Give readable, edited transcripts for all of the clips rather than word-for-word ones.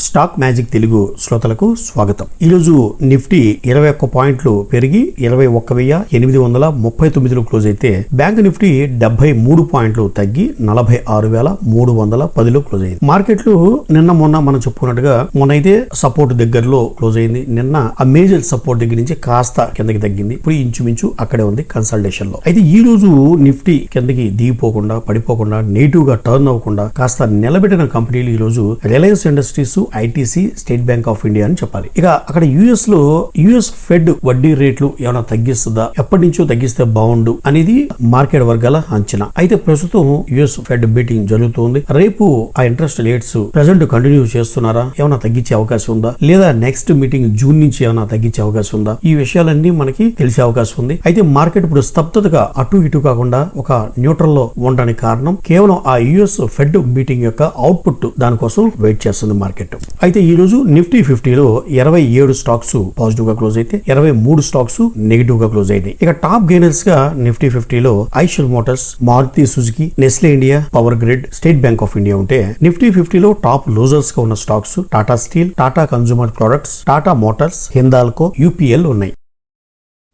Stock magic Telugu శ్రోతలకు స్వాగతం. ఈరోజు నిఫ్టీ 21 పాయింట్లు పెరిగి 21,839 క్లోజ్ అయితే బ్యాంక్ నిఫ్టీ 73 పాయింట్లు తగ్గి 46,310 క్లోజ్ అయింది. మార్కెట్లు నిన్న మొన్న మనం చెప్పుకున్నట్టుగా మొన్నైతే సపోర్ట్ దగ్గరలో క్లోజ్ అయింది. నిన్న ఆ మేజర్ సపోర్ట్ దగ్గర నుంచి కాస్త కిందకి తగ్గింది. ఇప్పుడు ఇంచుమించు అక్కడే ఉంది కన్సల్టేషన్ లో. అయితే ఈ రోజు నిఫ్టీ కిందకి దిగిపోకుండా పడిపోకుండా నెగిటివ్ గా టర్న్ అవ్వకుండా కాస్త నిలబెట్టిన కంపెనీలు ఈ రోజు Reliance industries, ITC, state Bank of India అని చెప్పాలి. ఇక అక్కడ యుఎస్ ఫెడ్ వడ్డీ రేట్లు ఏమైనా తగ్గిస్తుందా, ఎప్పటి నుంచో తగ్గిస్తే బాగుండు అనేది మార్కెట్ వర్గాల అంచనా. అయితే ప్రస్తుతం యుఎస్ ఫెడ్ మీటింగ్ జరుగుతుంది. రేపు ఆ ఇంట్రెస్ట్ రేట్స్ ప్రెసెంట్ కంటిన్యూ చేస్తున్నారా, ఏమైనా తగ్గించే అవకాశం ఉందా, లేదా నెక్స్ట్ మీటింగ్ జూన్ నుంచి ఏమైనా తగ్గించే అవకాశం ఉందా, ఈ విషయాలన్నీ మనకి తెలిసే అవకాశం ఉంది. అయితే మార్కెట్ ఇప్పుడు స్తబ్దతగా అటు ఇటు కాకుండా ఒక న్యూట్రల్ లో ఉండడానికి కారణం కేవలం ఆ యుఎస్ ఫెడ్ మీటింగ్ యొక్క అవుట్పుట్ దానికోసం వెయిట్ చేస్తుంది మార్కెట్. అయితే ఈ రోజు నిఫ్టీ 50లో 27 స్టాక్స్ పాజిటివ్ గా క్లోజ్ అయితే 23 స్టాక్స్ నెగిటివ్ గా క్లోజ్ అయినాయి. ఇక టాప్ గెయినర్స్ గా నిఫ్టీ 50లో Eicher Motors, Maruti Suzuki, Nestle India, power grid, State Bank of India ఉంటే నిఫ్టీ 50లో టాప్ లూజర్స్ గా ఉన్న stocks Tata steel, Tata consumer products, Tata motors, Hindalco, UPL ఉన్నాయి.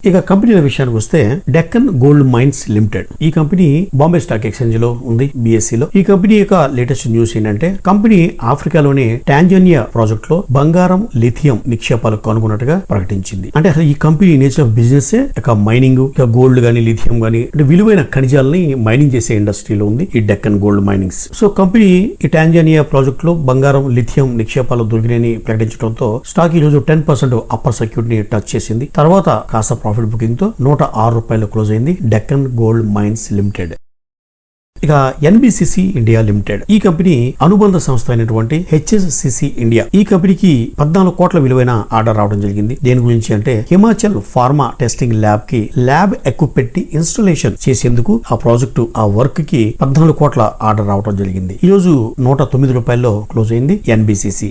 ఇక కంపెనీల విషయానికి వస్తే డెక్కన్ గోల్డ్ మైన్స్ లిమిటెడ్ ఈ కంపెనీ బాంబే స్టాక్ ఎక్స్చేంజ్ లో ఉంది, BSE లో. ఈ కంపెనీ యొక్క లేటెస్ట్ న్యూస్ ఏంటంటే కంపెనీ ఆఫ్రికాలోని టాంజానియా ప్రాజెక్ట్ లో బంగారం, లిథియం నిక్షేపాలు కనుగొన్నట్టుగా ప్రకటించింది. అంటే అసలు ఈ కంపెనీ నేచర్ ఆఫ్ బిజినెస్ ఇక మైనింగ్, ఇక గోల్డ్ గానీ లిథియం గానీ అంటే విలువైన ఖనిజాలని మైనింగ్ చేసే ఇండస్ట్రీలో ఉంది ఈ Deccan gold minings. So company ఈ టాంజానియా ప్రాజెక్ట్ లో బంగారం, లిథియం నిక్షేపాలు దొరికినాయని ప్రకటించడంతో స్టాక్ ఈ రోజు 10% అప్పర్ సర్క్యూట్ ని టచ్ చేసింది. తర్వాత కాస్త ప్రాఫిట్ బుకింగ్ తో ₹106 క్లోజ్ అయింది డెక్కన్ గోల్డ్ మైన్స్ లిమిటెడ్. ఇక NBCC ఇండియా లిమిటెడ్ ఈ కంపెనీ అనుబంధ సంస్థ అయినటువంటి HSCC ఇండియా ఈ కంపెనీకి 14 కోట్ల విలువైన ఆర్డర్ రావడం జరిగింది. దేని గురించి అంటే హిమాచల్ ఫార్మా టెస్టింగ్ ల్యాబ్ కి ల్యాబ్ ఎక్విప్మెంట్ ఇన్స్టాలేషన్ చేసేందుకు ఆ ప్రాజెక్టు ఆ వర్క్ కి 14 కోట్ల ఆర్డర్ రావడం జరిగింది. ఈ రోజు ₹109 క్లోజ్ అయింది NBCC.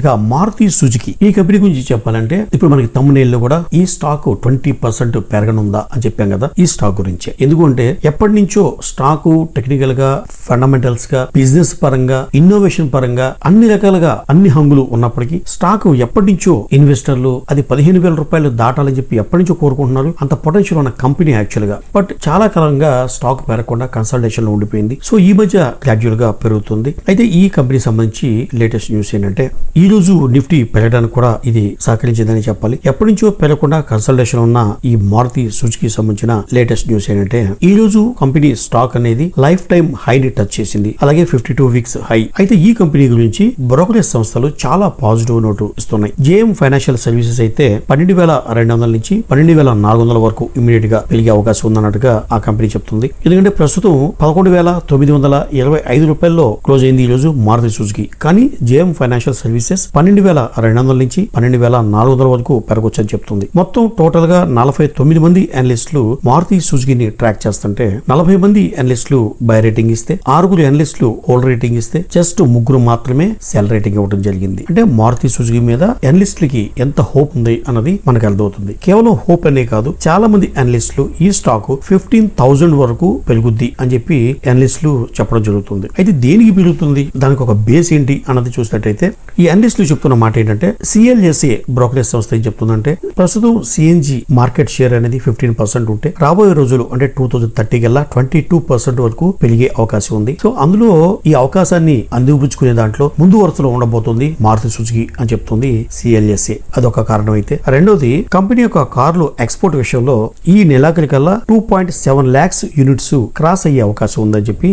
ఇక మారుతి సుజుకి ఈ కంపెనీ గురించి చెప్పాలంటే ఇప్పుడు మనకి తమ్మునేల్లో కూడా ఈ స్టాక్ 20% పెరగనుందా అని చెప్పాం కదా, ఈ స్టాక్ గురించే. ఎందుకంటే ఎప్పటి నుంచో స్టాక్ టెక్నికల్ గా, ఫండమెంటల్స్ గా, బిజినెస్ పరంగా, ఇన్నోవేషన్ పరంగా అన్ని రకాలుగా అన్ని హంగులు ఉన్నప్పటికీ స్టాక్ ఎప్పటి నుంచో ఇన్వెస్టర్లు అది ₹15,000 దాటాలని చెప్పి ఎప్పటి నుంచో కోరుకుంటున్నారు. అంత పొటెన్షియల్ ఉన్న కంపెనీ యాక్చువల్ గా. బట్ చాలా కాలంగా స్టాక్ పెరగకుండా కన్సల్టేషన్ లో ఉండిపోయింది. సో ఈ మధ్య గ్రాడ్యువల్ గా పెరుగుతుంది. అయితే ఈ కంపెనీ సంబంధించి లేటెస్ట్ న్యూస్ ఏంటంటే ఈ రోజు నిఫ్టీ పెరగడానికి కూడా ఇది సహకరించిందని చెప్పాలి. ఎప్పటి నుంచో పెరగకుండా కన్సల్టేషన్ ఉన్న ఈ మారుతి సుజుకి సంబంధించిన లేటెస్ట్ న్యూస్ ఏంటంటే ఈ రోజు కంపెనీ స్టాక్ అనేది లైఫ్ టైం హైని టచ్ చేసింది. అలాగే 52 వీక్స్ హై. అయితే ఈ కంపెనీ గురించి బ్రోకరేజ్ సంస్థలు చాలా పాజిటివ్ నోటు ఇస్తున్నాయి. JM ఫైనాన్షియల్ సర్వీసెస్ అయితే 12,200 నుంచి 12,400 వరకు ఇమీడియట్ గా పెరిగే అవకాశం ఉందన్నట్టుగా ఆ కంపెనీ చెప్తుంది. ఎందుకంటే ప్రస్తుతం ₹11,925 క్లోజ్ అయింది ఈ రోజు మారుతి సుజుకి. కానీ JM ఫైనాన్షియల్ సర్వీసెస్ 12,200 నుంచి 12,400 వరకు పెరగొచ్చని చెప్తుంది. మొత్తం టోటల్ గా 49 మంది అనలిస్టులు మారుతి సుజుకిని ట్రాక్ చేస్తుంటే 40 మంది అనలిస్టులు బై రేటింగ్ ఇస్తే 6 అనలిస్టులు హోల్డ్ రేటింగ్ ఇస్తే జస్ట్ 3 మాత్రమే సెల్ రేటింగ్ ఇవ్వడం జరిగింది. అంటే మారుతి సుజుకి మీద అనలిస్టులకి ఎంత హోప్ ఉంది అన్నది మనకు అర్థమవుతుంది. కేవలం హోప్ అనే కాదు, చాలా మంది అనలిస్టులు ఈ స్టాక్ 15,000 వరకు పెరుగుద్ది అని చెప్పి అనలిస్టులు చెప్పడం జరుగుతుంది. అయితే దేనికి పెరుగుతుంది, దానికి ఒక బేస్ ఏంటి అన్నది చూసినట్టయితే ఈ అనలిస్టులు చెప్తున్న మాట ఏంటంటే CLSA బ్రోకరేజ్ సంస్థ ఏం చెప్తుందంటే ప్రస్తుతం CNG మార్కెట్ షేర్ అనేది 15% ఉంటే రాబోయే రోజులు అంటే 2030 కల్లా 22% వరకు పెరిగే అవకాశం ఉంది. సో అందులో ఈ అవకాశాన్ని అందిపుచ్చుకునే దాంట్లో ముందు వరుసలో ఉండబోతుంది మారుతి సుజుకి అని చెప్తుంది CLSA. అదొక కారణం అయితే రెండోది కంపెనీ యొక్క కార్లు ఎక్స్పోర్ట్ విషయంలో ఈ నెలాఖరికల్లా 2.7 lakhs యూనిట్స్ క్రాస్ అయ్యే అవకాశం ఉందని చెప్పి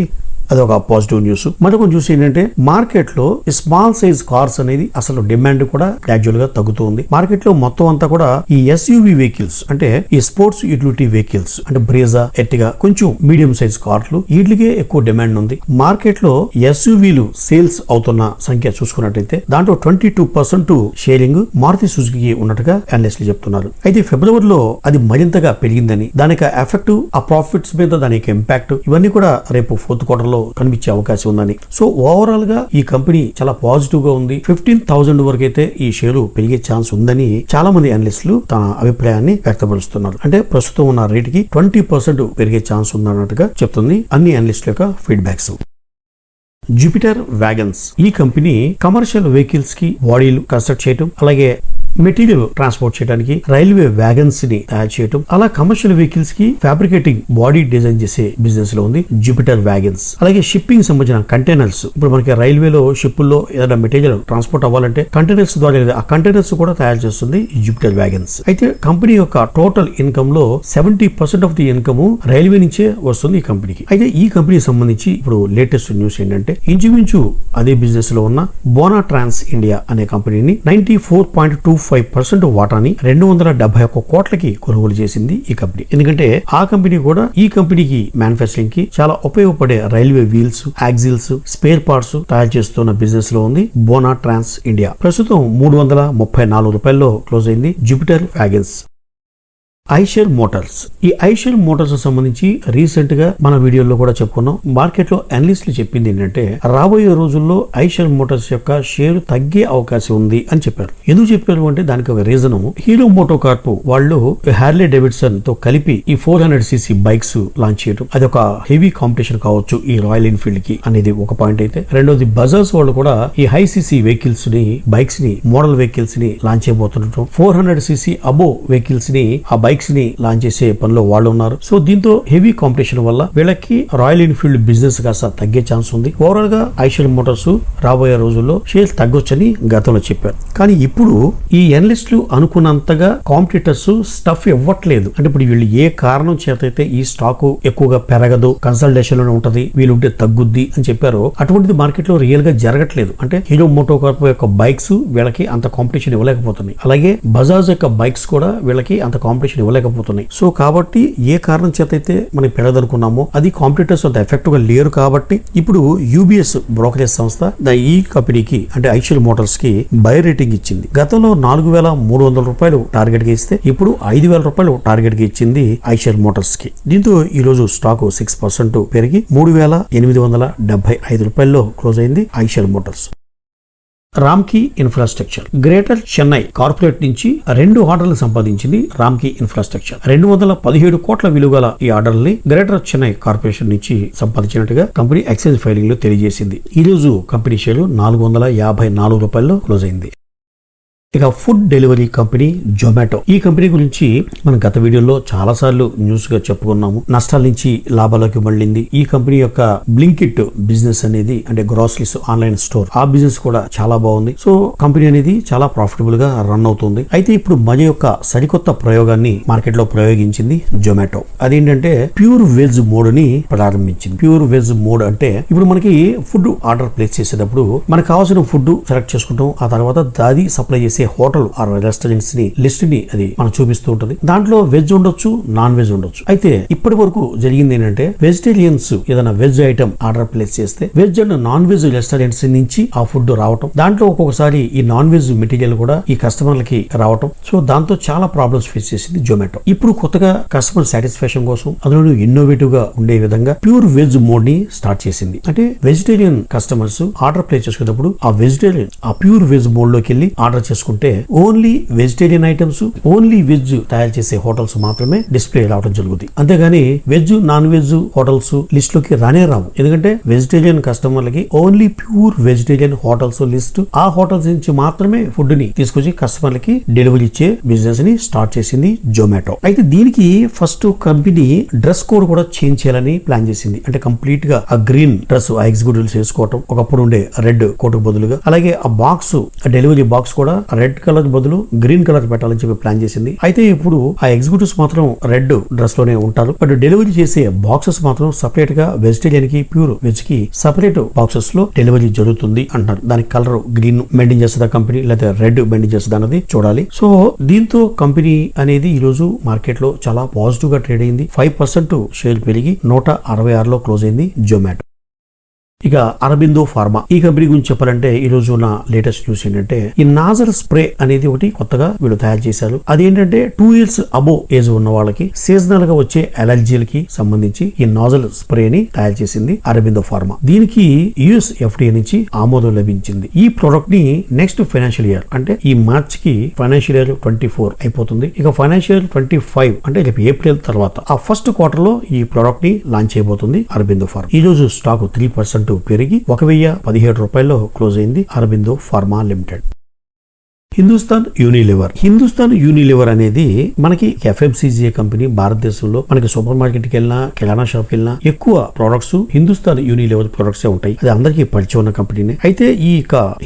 అదొక పాజిటివ్ న్యూస్. మరొక న్యూస్ ఏంటంటే మార్కెట్ లో స్మాల్ సైజ్ కార్స్ అనేది అసలు డిమాండ్ కూడా గ్రాడ్యువల్ గా తగ్గుతుంది. మార్కెట్ లో మొత్తం అంతా కూడా ఈ SUV వెహికల్స్ అంటే ఈ స్పోర్ట్స్ యూటిలిటీ వెహికల్స్ అంటే బ్రేజా, ఎర్టిగా, కొంచెం మీడియం సైజ్ కార్లు వీటికే ఎక్కువ డిమాండ్ ఉంది. మార్కెట్ లో SUVలు సేల్స్ అవుతున్న సంఖ్య చూసుకున్నట్టయితే దాంట్లో 22% షేరింగ్ మారుతి సుజుకి ఉన్నట్టుగా అనలిస్టులు చెప్తున్నారు. అయితే ఫిబ్రవరిలో అది మరింతగా పెరిగిందని, దానికి ఎఫెక్ట్ ఆ ప్రాఫిట్స్ మీద దానికి ఇంపాక్ట్ ఇవన్నీ కూడా రేపు 4th క్వార్టర్ కనిపించే అవకాశం ఉందని. సో ఓవరాల్ గా ఈ కంపెనీ చాలా పాజిటివ్ గా ఉంది. 15,000 వరకు అయితే ఈ షేరు పెరిగే ఛాన్స్ ఉందని చాలా మంది అనలిస్టులు తన అభిప్రాయాన్ని వ్యక్తపరుస్తున్నారు. అంటే ప్రస్తుతం ఉన్న రేటుకి 20% పెరిగే ఛాన్స్ ఉందన్నట్టుగా చెప్తుంది అన్ని అనలిస్టుల యొక్క ఫీడ్బ్యాక్స్. Jupiter wagons. ఈ కంపెనీ కమర్షియల్ వెహికల్స్ కి బాడీలు కన్స్ట్రక్ట్ చేయటం, అలాగే మెటీరియల్ ట్రాన్స్పోర్ట్ చేయడానికి రైల్వే వ్యాగన్స్ ని తయారు చేయటం, అలా కమర్షియల్ వెహికల్స్ కి ఫ్యాబ్రికేటింగ్ బాడీ డిజైన్ చేసే బిజినెస్ లో ఉంది జూపిటర్ వ్యాగన్స్. అలాగే షిప్పింగ్ సంబంధించిన కంటైనర్స్, ఇప్పుడు మనకి రైల్వేలో షిప్పుల్లో ఏదైనా మెటీరియల్ ట్రాన్స్పోర్ట్ అవ్వాలంటే కంటైనర్స్ ద్వారా ఆ కంటైనర్స్ కూడా తయారు చేస్తుంది జూపిటర్ వ్యాగన్స్. అయితే కంపెనీ యొక్క టోటల్ ఇన్కమ్ లో 70% ఆఫ్ ది ఇన్కమ్ రైల్వే నుంచే వస్తుంది ఈ కంపెనీకి. అయితే ఈ కంపెనీకి సంబంధించి ఇప్పుడు లేటెస్ట్ న్యూస్ ఏంటంటే ఇంచుమించు అదే బిజినెస్ లో ఉన్న బోనా ట్రాన్స్ ఇండియా అనే కంపెనీని 94.25% వాటాని 271 కోట్లకి కొనుగోలు చేసింది ఈ కంపెనీ. ఎందుకంటే ఆ కంపెనీ కూడా ఈ కంపెనీకి మ్యానుఫ్యాక్చరింగ్ కి చాలా ఉపయోగపడే railway wheels, axles, spare parts తయారు చేస్తున్న బిజినెస్ లో ఉంది బోనా ట్రాన్స్ ఇండియా. ప్రస్తుతం 334 రూపాయల్లో క్లోజ్ అయింది జూపిటర్ వ్యాగన్స్. Eicher Motors. ఈ ఐషర్ మోటార్స్ సంబంధించి రీసెంట్ గా మన వీడియోలో కూడా చెప్పుకున్నాం. మార్కెట్ లో అనలిస్టులు చెప్పింది ఏంటంటే రాబోయే రోజుల్లో ఐషర్ మోటార్స్ యొక్క షేర్ తగ్గే అవకాశం ఉంది అని చెప్పారు. ఎందుకు చెప్పారు అంటే దానికి ఒక రీజన్, హీరో మోటో కార్ప్ వాళ్ళు హార్లీ డేవిడ్సన్ తో కలిపి ఈ 400cc బైక్స్ లాంచ్ చేయడం, అది ఒక హెవీ కాంపిటీషన్ కావచ్చు ఈ రాయల్ ఎన్ఫీల్డ్ కి అనేది ఒక పాయింట్ అయితే, రెండోది బజాజ్ వాళ్ళు కూడా ఈ హై సిసి వెహికల్స్ ని, బైక్స్ ని, మోడల్ వెహికల్స్ ని లాంచ్ చేయబోతుండటం, 400cc అబో వెహికల్స్ ని, ఆ బైక్స్ ని లాంచ్ చేసే పనిలో వాళ్ళు ఉన్నారు. సో దీంతో హెవీ కాంపిటీషన్ వల్ల వీళ్ళకి రాయల్ ఎన్ఫీల్డ్ బిజినెస్ కాస్త తగ్గే ఛాన్స్ ఉంది. ఓవరాల్ గా ఐషర్ మోటార్స్ రాబోయే రోజుల్లో షేర్స్ తగ్గొచ్చని గతంలో చెప్పారు. కానీ ఇప్పుడు ఈ అనలిస్టులు అనుకున్నంతగా కాంపిటీటర్స్ స్టఫ్ ఇవ్వట్లేదు. అంటే ఇప్పుడు వీళ్ళు ఏ కారణం చేతైతే ఈ స్టాక్ ఎక్కువగా పెరగదు, కన్సల్టేషన్ లోనే ఉంటది, వీళ్ళుంటే తగ్గుద్ది అని చెప్పారో అటువంటిది మార్కెట్ లో రియల్ గా జరగట్లేదు. అంటే హీరో మోటో కార్ప్ యొక్క బైక్స్ వీళ్ళకి అంత కాంపిటీషన్ ఇవ్వలేకపోతున్నాయి. అలాగే బజాజ్ యొక్క బైక్స్ కూడా వీళ్ళకి అంత కాంపిటీషన్ ఇవ్వలేకపోతున్నాయి. సో కాబట్టి ఏ కారణం చేత అయితే మనం పెరగదనుకున్నామో అది కాంపిటీటర్స్ అంత ఎఫెక్టివ్ గా లేరు. కాబట్టి ఇప్పుడు యూబిఎస్ బ్రోకరేజ్ సంస్థ ఈ కంపెనీకి అంటే ఐషర్ మోటార్స్ కి బై రేటింగ్ ఇచ్చింది. గతంలో 4,300 రూపాయలు టార్గెట్ గా ఇస్తే ఇప్పుడు 5,000 రూపాయలు టార్గెట్ గా ఇచ్చింది ఐషర్ మోటార్స్ కి. దీంతో ఈ రోజు స్టాక్ 6% పెరిగి 3,875 రూపాయల్లో క్లోజ్ అయింది Eicher Motors. Ramky infrastructure. Greater Chennai corporate నుంచి 2 ఆర్డర్లు సంపాదించింది రామ్కీ ఇన్ఫ్రాస్ట్రక్చర్. 217 కోట్ల విలువగల ఈ ఆర్డర్ని గ్రేటర్ చెన్నై కార్పొరేషన్ నుంచి సంపాదించినట్టుగా కంపెనీ ఎక్స్చేంజ్ ఫైలింగ్ లో తెలియజేసింది. ఈ రోజు కంపెనీ షేరు 454 రూపాయల్లో క్లోజ్ అయింది. ఇక ఫుడ్ డెలివరీ కంపెనీ జొమాటో. ఈ కంపెనీ గురించి మనం గత వీడియోలో చాలా సార్లు న్యూస్ గా చెప్పుకున్నాము. నష్టాల నుంచి లాభాలకు మళ్ళింది. ఈ కంపెనీ యొక్క బ్లింకిట్ బిజినెస్ అనేది అంటే గ్రాసరీస్ ఆన్లైన్ స్టోర్, ఆ బిజినెస్ కూడా చాలా బాగుంది. సో కంపెనీ అనేది చాలా ప్రాఫిటబుల్ గా రన్ అవుతుంది. అయితే ఇప్పుడు మన యొక్క సరికొత్త ప్రయోగాన్ని మార్కెట్ లో ప్రయోగించింది జొమాటో. అదేంటంటే ప్యూర్ వెజ్ మోడ్ ని ప్రారంభించింది. ప్యూర్ వెజ్ మోడ్ అంటే ఇప్పుడు మనకి ఫుడ్ ఆర్డర్ ప్లేస్ చేసేటప్పుడు మనకు కావాల్సిన ఫుడ్ సెలెక్ట్ చేసుకుంటాం. ఆ తర్వాత దాది సప్లై చేసే హోటల్ ఆర్ రెస్టారెంట్స్ ని లిస్ట్ ని అది మనం చూపిస్తూ ఉంటుంది. దాంట్లో వెజ్ ఉండొచ్చు, నాన్ వెజ్ ఉండొచ్చు. అయితే ఇప్పటి వరకు జరిగింది ఏంటంటే వెజిటేరియన్స్ ఏదైనా వెజ్ ఐటమ్ ఆర్డర్ ప్లేస్ చేస్తే veg and non veg restaurants నుంచి ఆ ఫుడ్ రావటం, దాంట్లో ఒక్కొక్కసారి ఈ నాన్ వెజ్ మెటీరియల్ కూడా ఈ కస్టమర్లకి రావటం. సో దాంతో చాలా ప్రాబ్లమ్స్ ఫేస్ చేసింది జొమాటో. ఇప్పుడు కొత్తగా కస్టమర్ సాటిస్ఫాక్షన్ కోసం అందులో ఇన్నోవేటివ్ గా ఉండే విధంగా ప్యూర్ వెజ్ మోడ్ ని స్టార్ట్ చేసింది. అంటే వెజిటేరియన్ కస్టమర్స్ ఆర్డర్ ప్లేస్ చేసుకునేటప్పుడు ఆ వెజిటేరియన్ ఆ ప్యూర్ వెజ్ మోడ్ లోకి వెళ్ళి ఆర్డర్ చేసుకుంటే only vegetarian items, only veg తయారు చేసే హోటల్స్ మాత్రమే డిస్ప్లే రావడం జరుగుతుంది. అంతేగాని veg, non veg hotels list లోకి రానే రావు. ఎందుకంటే వెజిటేరియన్ కస్టమర్లకి only pure vegetarian hotels list, ఆ హోటల్స్ నుంచి మాత్రమే ఫుడ్ ని తీసుకొచ్చి కస్టమర్లకి డెలివరీ ఇచ్చే బిజినెస్ ని స్టార్ట్ చేసింది జొమాటో. అయితే దీనికి ఫస్ట్ కంపెనీ డ్రెస్ కోడ్ కూడా చేంజ్ చేయాలని ప్లాన్ చేసింది. అంటే కంప్లీట్ గా ఆ గ్రీన్ డ్రెస్ ఆ ఎగ్జిక్యూటివ్స్ వేసుకోవటం, ఒకప్పుడు ఉండే రెడ్ కోట్ బదులుగా, అలాగే ఆ బాక్స్ డెలివరీ బాక్స్ కూడా రెడ్ కలర్ బదులు గ్రీన్ కలర్ పెట్టాలని చెప్పి ప్లాన్ చేసింది. అయితే ఇప్పుడు ఆ ఎగ్జిక్యూటివ్స్ మాత్రం రెడ్ డ్రెస్ లోనే ఉంటారు. బట్ డెలివరీ చేసే బాక్సెస్ మాత్రం సపరేట్ గా వెజిటేరియన్ కి, ప్యూర్ వెజ్ కి సపరేట్ బాక్సెస్ లో డెలివరీ జరుగుతుంది అంటారు. దానికి కలర్ గ్రీన్ మెయింటైన్ చేస్తుందా కంపెనీ లేదా రెడ్ మెయింటైన్ చేస్తుందా అన్నది చూడాలి. సో దీంతో కంపెనీ అనేది ఈ రోజు మార్కెట్ లో చాలా పాజిటివ్ గా ట్రేడ్ అయింది. 5% షేర్ పెరిగి 166లో క్లోజ్ అయింది జొమాటో. ఇక అరబిందో ఫార్మా. ఈ కంపెనీ గురించి చెప్పాలంటే ఈ రోజు ఉన్న లేటెస్ట్ న్యూస్ ఏంటంటే ఈ నాజల్ స్ప్రే అనేది ఒకటి కొత్తగా వీళ్ళు తయారు చేశారు. అదేంటంటే 2 years అబో ఏజ్ ఉన్న వాళ్ళకి సీజనల్ గా వచ్చే అలర్జీలకి సంబంధించి ఈ నాజల్ స్ప్రే ని తయారు చేసింది అరబిందో ఫార్మా. దీనికి యుఎస్ FDA నుంచి ఆమోదం లభించింది. ఈ ప్రొడక్ట్ ని నెక్స్ట్ ఫైనాన్షియల్ ఇయర్ అంటే ఈ మార్చ్ కి ఫైనాన్షియల్ ఇయర్ 24 అయిపోతుంది. ఇక ఫైనాన్షియల్ 25 అంటే రేపు ఏప్రిల్ తర్వాత ఆ ఫస్ట్ క్వార్టర్ లో ఈ ప్రొడక్ట్ ని లాంచ్ చేయబోతుంది అరబిందో ఫార్మా. ఈ రోజు స్టాక్ 3% 3% పెరిగి 1017 రూపాయల్లో క్లోజ్ అయింది Aurobindo pharma limited. Hindustan Unilever అనేది మనకి FMCG కంపెనీ. భారతదేశంలో మనకి సూపర్ మార్కెట్ కి వెళ్ళినా కిరాణా షాప్ వెళ్ళినా ఎక్కువ ప్రొడక్ట్స్ హిందుస్థాన్ యూనిలివర్ ప్రొడక్ట్స్ ఉంటాయి. అది అందరికీ పరిచయం ఉన్న కంపెనీనే. అయితే ఈ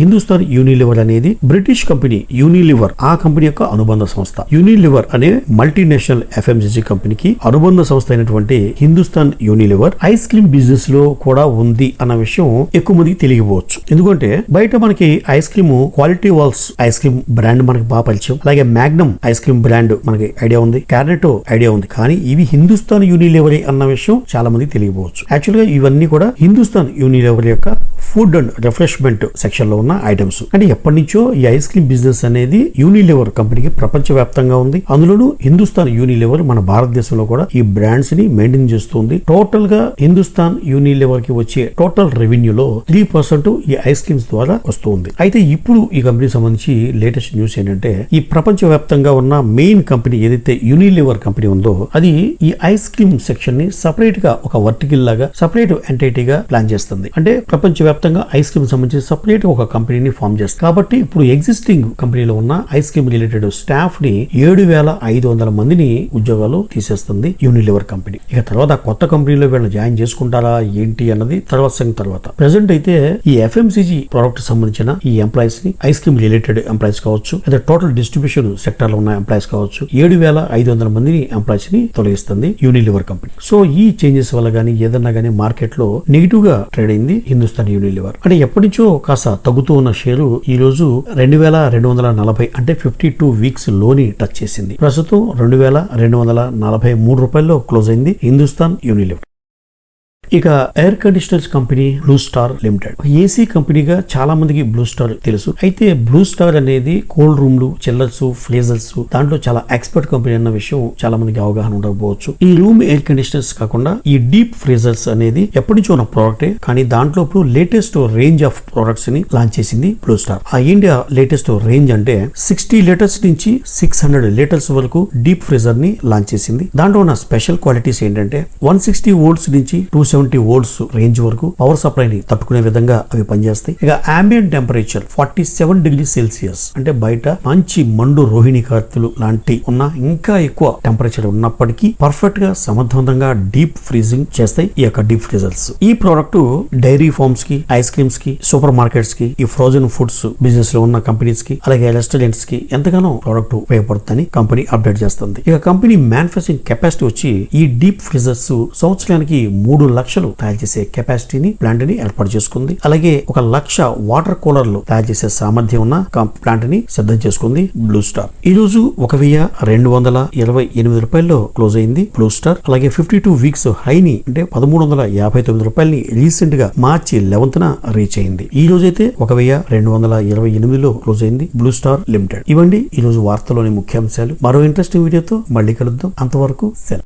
హిందుస్థాన్ యూనిలివర్ అనేది బ్రిటిష్ కంపెనీ యూనిలివర్ ఆ కంపెనీ యొక్క అనుబంధ సంస్థ. యూనిలివర్ అనే మల్టీనేషనల్ FMCG కంపెనీకి అనుబంధ సంస్థ అయినటువంటి Hindustan Unilever ice cream business లో కూడా ఉంది అన్న విషయం ఎక్కువ మందికి తెలియకపోవచ్చు. ఎందుకంటే బయట మనకి ice cream Kwality Wall's ice cream brand మనకి బాగా పరిచయం. అలాగే మ్యాగ్నమ్ ఐస్ క్రీమ్ బ్రాండ్ మనకి ఐడియా ఉంది, కార్నెటో ఐడియా ఉంది. కానీ ఇవి హిందుస్థాన్ యూనిలివర్ అన్న విషయం చాలా మంది తెలియకపోవచ్చు. యాక్చువల్ గా ఇవన్నీ కూడా హిందుస్థాన్ యూనిలివర్ యొక్క ఫుడ్ అండ్ రిఫ్రెష్మెంట్ సెక్షన్ లో ఉన్న ఐటమ్స్. అంటే ఎప్పటి నుంచో ఈ ఐస్ క్రీమ్ బిజినెస్ అనేది యూనిలివర్ కంపెనీకి ప్రపంచ వ్యాప్తంగా ఉంది. అందులోనూ హిందుస్థాన్ యూనిలివర్ మన భారతదేశంలో కూడా ఈ బ్రాండ్స్ ని మెయింటైన్ చేస్తుంది. టోటల్ గా హిందుస్థాన్ యూనిలివర్ కి వచ్చే టోటల్ రెవెన్యూలో 3% ఈ ఐస్ క్రీమ్స్ ద్వారా వస్తుంది. అయితే ఇప్పుడు ఈ కంపెనీకి సంబంధించి లేటెస్ట్ న్యూస్ ఏంటంటే ఈ ప్రపంచ వ్యాప్తంగా ఉన్న మెయిన్ కంపెనీ ఏదైతే యూనిలివర్ కంపెనీ ఉందో అది ఈ ఐస్ క్రీమ్ సెక్షన్ ని సపరేట్ గా ఒక వర్టికల్ లాగా సపరేట్ ఎంటిటీగా ప్లాన్ చేస్తుంది. అంటే ప్రపంచ వ్యాప్తంగా ఐస్ క్రీమ్ సంబంధించి సపరేట్ ఒక కంపెనీని ఫామ్ చేస్తుంది. కాబట్టి ఇప్పుడు ఎగ్జిస్టింగ్ కంపెనీలో ఉన్న ఐస్ క్రీమ్ రిలేటెడ్ స్టాఫ్ ని 7,500 మందిని ఉద్యోగాలు తీసేస్తుంది యూనిలివర్ కంపెనీ. ఇక తర్వాత కొత్త కంపెనీలో వీళ్ళని జాయిన్ చేసుకుంటారా ఏంటి అన్నది తర్వాత సంగతి. తర్వాత ప్రెసెంట్ అయితే ఈ FMCG ప్రోడక్ట్ సంబంధించిన ఈ ఎంప్లాయీస్ ని ఐస్ క్రీమ్ రిలేటెడ్ ఎంప్లాయీస్ కావచ్చు లేదా టోటల్ డిస్ట్రిబ్యూషన్ సెక్టర్ లో ఉన్న ఎంప్లాయీస్ కావచ్చు 7,500 మందిని ఎంప్లాయీస్ ని తొలగిస్తుంది యూనిలివర్ కంపెనీ. సో ఈ చేంజెస్ వల్ల గానీ ఏదన్నా గానీ మార్కెట్ లో నెగిటివ్ గా ట్రేడ్ అయింది హిందుస్థాన్ యూనిలివర్. అంటే ఎప్పటి నుంచో కాస్త తగ్గుతూ ఉన్న షేరు ఈ రోజు 2,240 అంటే 52 వీక్స్ లోని టచ్ చేసింది. ప్రస్తుతం 2,243 రూపాయల్లో క్లోజ్ అయింది హిందుస్థాన్ యూనిలివర్. ఇక air conditioners company Blue Star limited. AC కంపెనీగా చాలా మందికి బ్లూ స్టార్ తెలుసు. అయితే బ్లూ స్టార్ అనేది కోల్డ్ రూమ్లు, చిల్లర్స్, ఫ్రీజర్స్ దాంట్లో చాలా ఎక్స్పర్ట్ కంపెనీ అన్న విషయం చాలా మందికి అవగాహన ఉండకపోవచ్చు. ఈ రూమ్ ఎయిర్ కండిషనర్స్ కాకుండా ఈ డీప్ ఫ్రీజర్స్ అనేది ఎప్పటి నుంచో ఉన్న ప్రోడక్టే. కానీ దాంట్లో ఇప్పుడు లేటెస్ట్ రేంజ్ ఆఫ్ ప్రొడక్ట్స్ ని లాంచ్ చేసింది బ్లూ స్టార్. ఆ ఇండియా లేటెస్ట్ రేంజ్ అంటే 60 లీటర్స్ నుంచి 600 లీటర్స్ వరకు డీప్ ఫ్రీజర్ ని లాంచ్ చేసింది. దాంట్లో ఉన్న స్పెషల్ క్వాలిటీస్ ఏంటంటే 160 వోల్ట్స్ నుంచి 270 వోల్ట్స్ రేంజ్ వరకు పవర్ సప్లై ని తట్టుకునే విధంగా అవి పనిచేస్తాయి. ఇక అంబియంట్ టెంపరేచర్ 47 డిగ్రీ సెల్సియస్ అంటే బయట మంచి మండు రోహిణి కార్తులు లాంటి ఉన్న ఇంకా ఎక్కువ టెంపరేచర్ ఉన్నప్పటికీ పర్ఫెక్ట్ గా సమర్థవంతంగా డీప్ ఫ్రీజింగ్ చేస్తాయి ఈ యొక్క డీప్ ఫ్రీజర్స్. ఈ ప్రోడక్ట్ డైరీ ఫార్మ్స్ కి, ఐస్ క్రీమ్స్ కి, సూపర్ మార్కెట్స్ కి, ఈ ఫ్రోజన్ ఫుడ్స్ బిజినెస్ లో ఉన్న కంపెనీస్ కి, అలాగే రెస్టారెంట్స్ కి ఎంతగానో ప్రోడక్ట్ ఉపయోగపడుతుందని కంపెనీ అప్డేట్ చేస్తుంది. ఇక కంపెనీ మ్యానుఫ్యాక్చరింగ్ కెపాసిటీ వచ్చి ఈ డీప్ ఫ్రీజర్స్ సంవత్సరానికి 3 లక్షలు తయారు చేసే కెపాసిటీని ప్లాంట్ ని ఏర్పాటు చేసుకుంది. అలాగే 1 లక్ష వాటర్ కూలర్లు తయారు చేసే సామర్థ్యం ఉన్న ప్లాంట్ ని సిద్ధం చేసుకుంది బ్లూ స్టార్. ఈ రోజు 1,228 రూపాయల్లో క్లోజ్ అయింది బ్లూ స్టార్. అలాగే 52 వీక్స్ హైని అంటే 1,359 రూపాయలని రీసెంట్ గా మార్చి 11న రీచ్ అయింది. ఈ రోజైతే 1,228లో క్లోజ్ అయింది బ్లూ స్టార్ లిమిటెడ్. ఇవ్వండి ఈ రోజు వార్తలోని ముఖ్యాంశాలు. మరో ఇంట్రెస్టింగ్ వీడియోతో మళ్ళీ కలుద్దాం. అంతవరకు సెలవు.